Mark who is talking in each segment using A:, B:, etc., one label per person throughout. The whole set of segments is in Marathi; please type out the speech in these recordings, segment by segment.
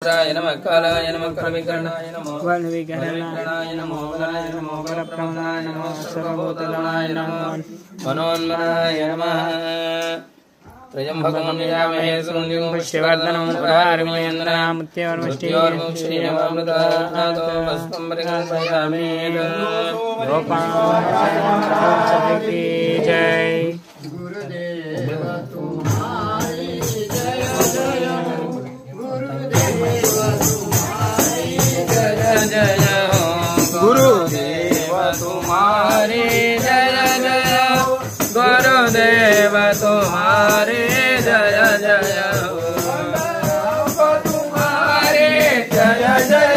A: नमः कालाय नमः कर्मविकरणाय नमः
B: वर्णविकरणाय नमो वराय नमो वरप्रवणाय नमो सर्वभूतगणाय नमो
A: मनोन्मनाय नमः त्र्यम्बकं यजामहे सुगन्धिं
B: पुष्टिवर्धनं
A: पुष्टिवर्धनमुद्रार्मयेन्द्रामृतानाथो वस्तं परिकल्पयामि
B: की जय।
A: गुरुदेव तुम्हारे जय जय गुरुदेव तुम्हारे जय जय तुम्हारे जय जय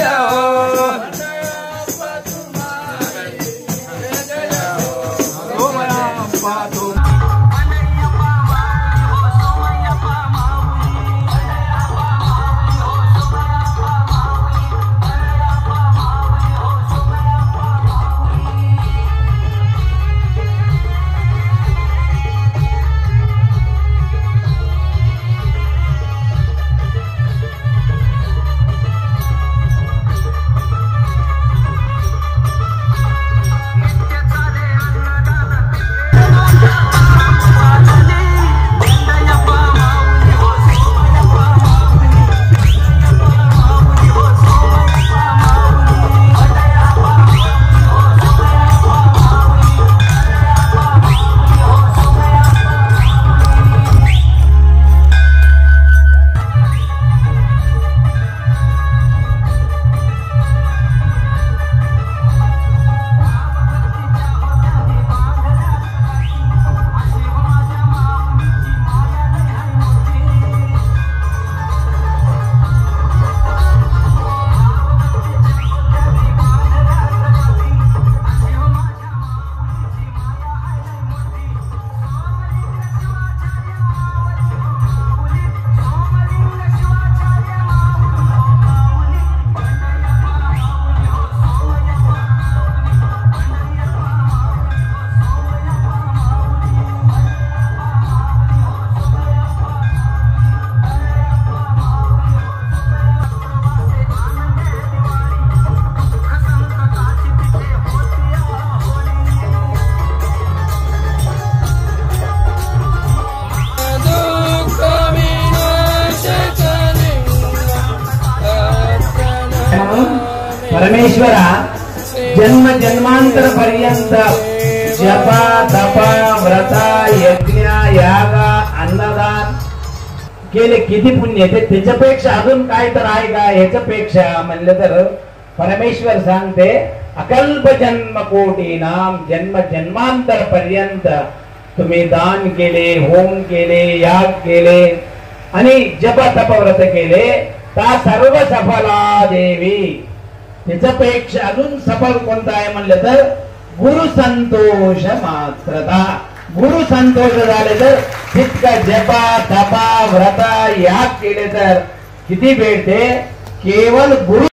C: परमेश्वर जन्म जन्मांतर पर्यंत जपा तपा व्रता यज्ञ याग अन्नदान केले किती पुण्य ते त्याच्यापेक्षा अजून काय तर आहे का ह्याच्यापेक्षा म्हणलं तर परमेश्वर सांगते अकल्प जन्म कोटी नाम जन्म जन्मांतर पर्यंत तुम्ही दान केले होम केले याग केले आणि जप तप व्रत केले ता सर्व सफला देवी त्याच्यापेक्षा अजून सफल कोणता आहे म्हणलं तर गुरु संतोष मात्रता गुरु संतोष झाले तर तितका जपा तपा व्रता याग केले तर किती भेटते केवळ गुरु